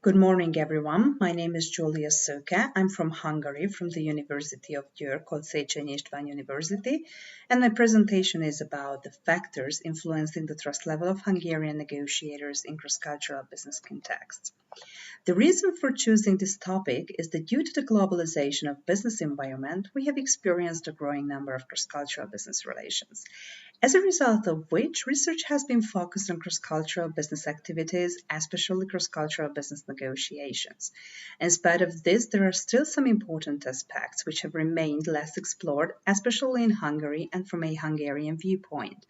Good morning, everyone. My name is Julia Suka. I'm from Hungary, from the University of Győr, called Széchenyi István University, and my presentation is about the factors influencing the trust level of Hungarian negotiators in cross-cultural business contexts. The reason for choosing this topic is that due to the globalization of business environment, we have experienced a growing number of cross-cultural business relations. As a result of which, research has been focused on cross-cultural business activities, especially cross-cultural business negotiations. In spite of this, there are still some important aspects which have remained less explored, especially in Hungary and from a Hungarian viewpoint.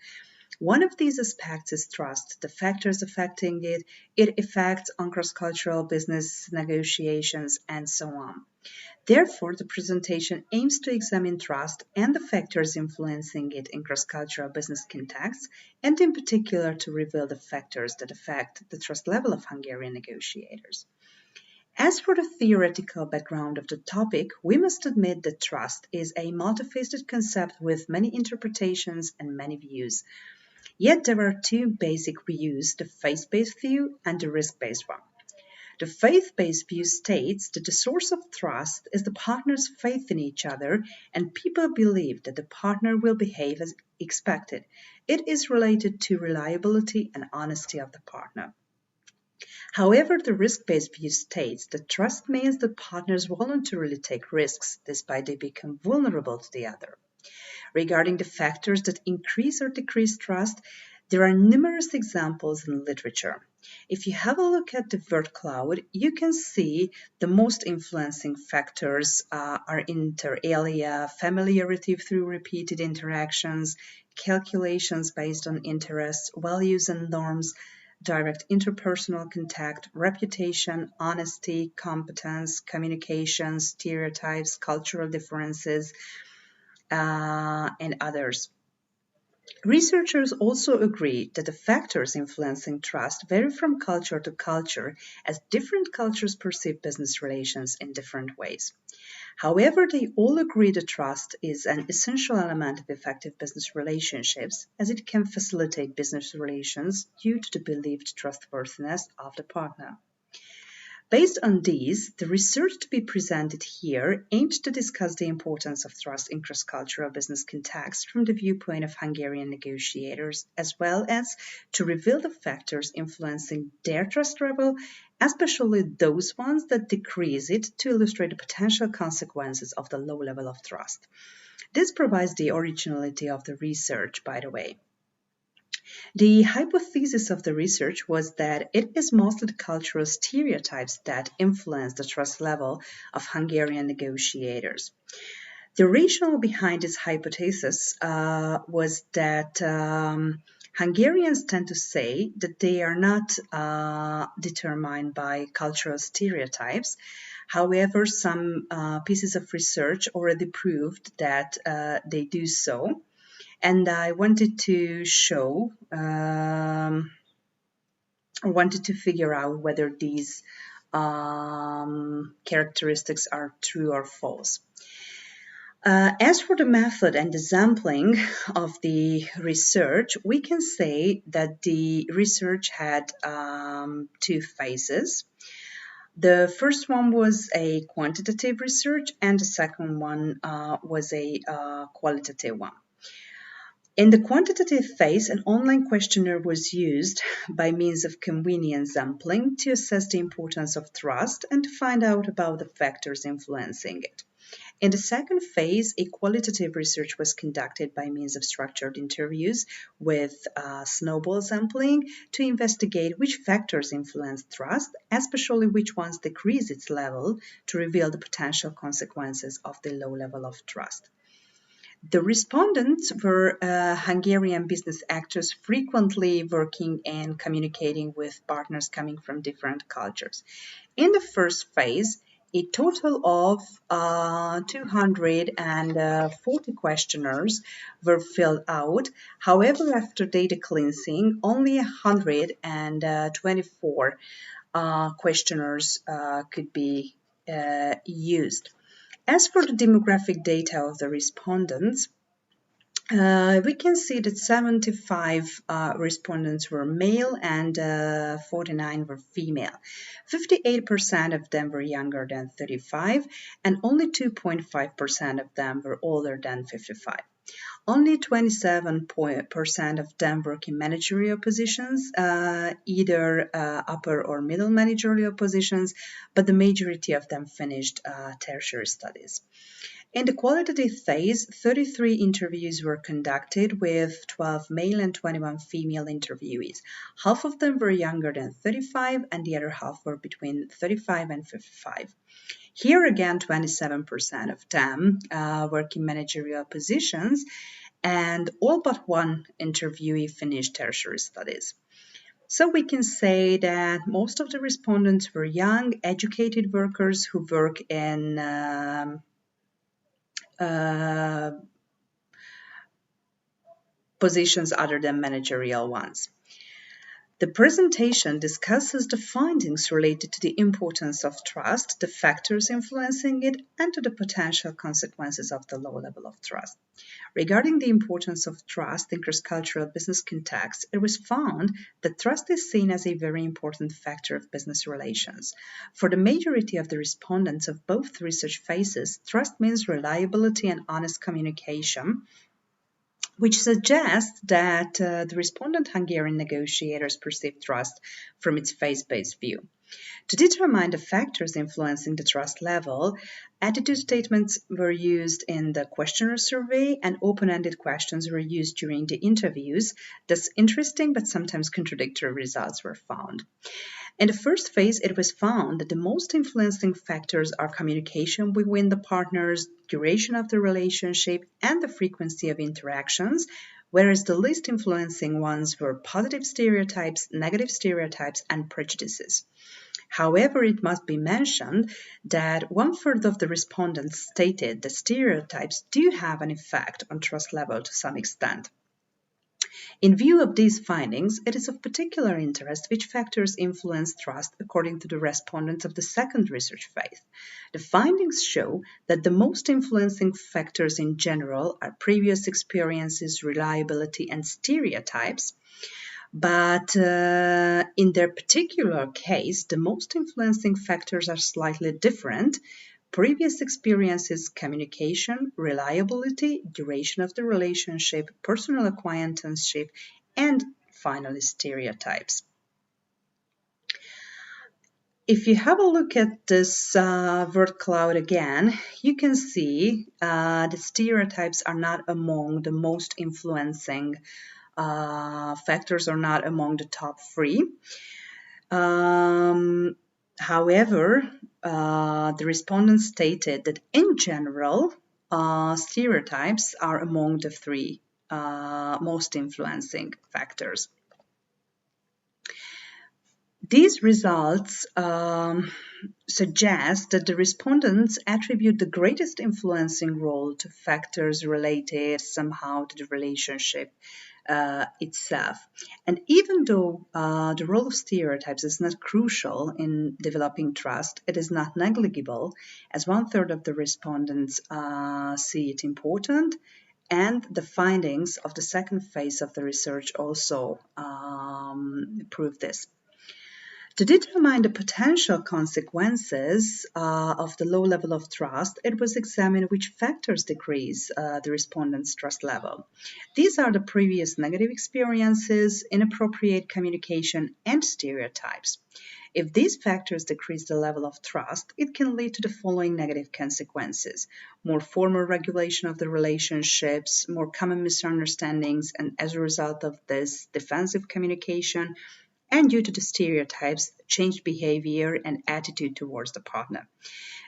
One of these aspects is trust, the factors affecting it, its effects on cross-cultural business negotiations, and so on. Therefore, the presentation aims to examine trust and the factors influencing it in cross-cultural business contexts, and in particular to reveal the factors that affect the trust level of Hungarian negotiators. As for the theoretical background of the topic, we must admit that trust is a multifaceted concept with many interpretations and many views. Yet there are two basic views, the faith-based view and the risk-based one. The faith-based view states that the source of trust is the partner's faith in each other, and people believe that the partner will behave as expected. It is related to reliability and honesty of the partner. However, the risk-based view states that trust means that partners voluntarily take risks, despite they become vulnerable to the other. Regarding the factors that increase or decrease trust, there are numerous examples in literature. If you have a look at the word cloud, you can see the most influencing factors are inter alia, familiarity through repeated interactions, calculations based on interests, values and norms, direct interpersonal contact, reputation, honesty, competence, communication, stereotypes, cultural differences, and others. Researchers also agree that the factors influencing trust vary from culture to culture, as different cultures perceive business relations in different ways. However, they all agree that trust is an essential element of effective business relationships, as it can facilitate business relations due to the believed trustworthiness of the partner. Based on these, the research to be presented here aims to discuss the importance of trust in cross-cultural business contexts from the viewpoint of Hungarian negotiators, as well as to reveal the factors influencing their trust level, especially those ones that decrease it, to illustrate the potential consequences of the low level of trust. This provides the originality of the research, by the way. The hypothesis of the research was that it is mostly the cultural stereotypes that influence the trust level of Hungarian negotiators. The rationale behind this hypothesis was that Hungarians tend to say that they are not determined by cultural stereotypes. However, some pieces of research already proved that they do so. And I wanted to show, wanted to figure out whether these characteristics are true or false. As for the method and the sampling of the research, we can say that the research had two phases. The first one was a quantitative research, and the second one was a qualitative one. In the quantitative phase, an online questionnaire was used by means of convenient sampling to assess the importance of trust and to find out about the factors influencing it. In the second phase, a qualitative research was conducted by means of structured interviews with snowball sampling to investigate which factors influence trust, especially which ones decrease its level, to reveal the potential consequences of the low level of trust. The respondents were Hungarian business actors frequently working and communicating with partners coming from different cultures. In the first phase, a total of 240 questionnaires were filled out. However, after data cleansing, only 124 questionnaires could be used. As for the demographic data of the respondents, We can see that 75 respondents were male and 49 were female. 58% of them were younger than 35, and only 2.5% of them were older than 55. Only 27% of them work in managerial positions, either upper or middle managerial positions, but the majority of them finished tertiary studies. In the qualitative phase, 33 interviews were conducted with 12 male and 21 female interviewees. Half of them were younger than 35, and the other half were between 35 and 55. Here again, 27% of them work in managerial positions, and all but one interviewee finished tertiary studies. So we can say that most of the respondents were young, educated workers who work in positions other than managerial ones. The presentation discusses the findings related to the importance of trust, the factors influencing it, and to the potential consequences of the low level of trust. Regarding the importance of trust in cross-cultural business contexts, it was found that trust is seen as a very important factor of business relations. For the majority of the respondents of both research phases, trust means reliability and honest communication, which suggests that the respondent Hungarian negotiators perceived trust from its phase-based view. To determine the factors influencing the trust level, attitude statements were used in the questionnaire survey and open-ended questions were used during the interviews. Thus, interesting but sometimes contradictory results were found. In the first phase, it was found that the most influencing factors are communication between the partners, duration of the relationship, and the frequency of interactions, whereas the least influencing ones were positive stereotypes, negative stereotypes, and prejudices. However, it must be mentioned that 1/3 of the respondents stated that stereotypes do have an effect on trust level to some extent. In view of these findings, it is of particular interest which factors influence trust according to the respondents of the second research phase. The findings show that the most influencing factors in general are previous experiences, reliability, and stereotypes. But in their particular case, the most influencing factors are slightly different. Previous experiences, communication, reliability, duration of the relationship, personal acquaintanceship, and finally stereotypes. If you have a look at this word cloud again, you can see the stereotypes are not among the most influencing factors, are not among the top 3. However, the respondents stated that in general, stereotypes are among the 3 most influencing factors. These results suggest that the respondents attribute the greatest influencing role to factors related somehow to the relationship itself. And even though the role of stereotypes is not crucial in developing trust, it is not negligible, as 1/3 of the respondents see it important, and the findings of the second phase of the research also prove this. To determine the potential consequences of the low level of trust, it was examined which factors decrease the respondent's trust level. These are the previous negative experiences, inappropriate communication, and stereotypes. If these factors decrease the level of trust, it can lead to the following negative consequences: more formal regulation of the relationships, more common misunderstandings, and as a result of this, defensive communication, and due to the stereotypes, changed behavior and attitude towards the partner.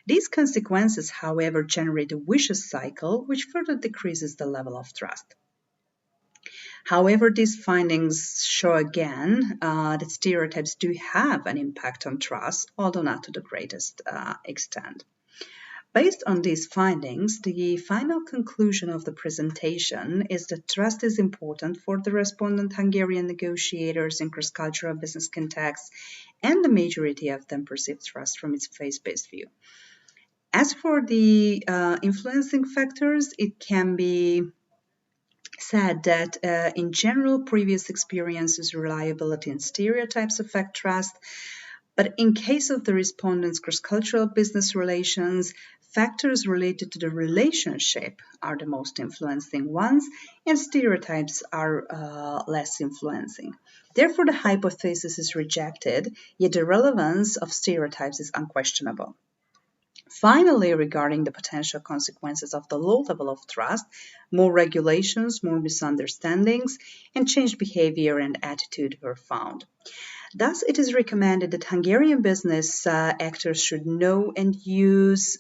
These consequences, however, generate a vicious cycle which further decreases the level of trust. However, these findings show again that stereotypes do have an impact on trust, although not to the greatest extent. Based on these findings, the final conclusion of the presentation is that trust is important for the respondent Hungarian negotiators in cross-cultural business contexts, and the majority of them perceive trust from its phase-based view. As for the influencing factors, it can be said that in general, previous experiences, reliability, and stereotypes affect trust. But in case of the respondents' cross-cultural business relations, factors related to the relationship are the most influencing ones, and stereotypes are less influencing. Therefore, the hypothesis is rejected, yet the relevance of stereotypes is unquestionable. Finally, regarding the potential consequences of the low level of trust, more regulations, more misunderstandings, and changed behavior and attitude were found. Thus, it is recommended that Hungarian business actors should know and use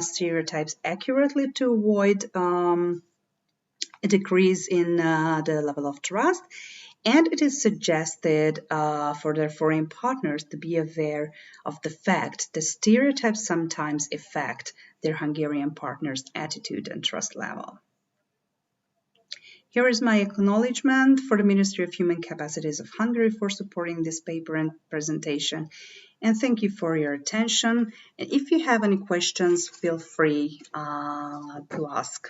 stereotypes accurately to avoid a decrease in the level of trust. And it is suggested for their foreign partners to be aware of the fact that stereotypes sometimes affect their Hungarian partners' attitude and trust level. Here is my acknowledgement for the Ministry of Human Capacities of Hungary for supporting this paper and presentation. And thank you for your attention. And if you have any questions, feel free to ask.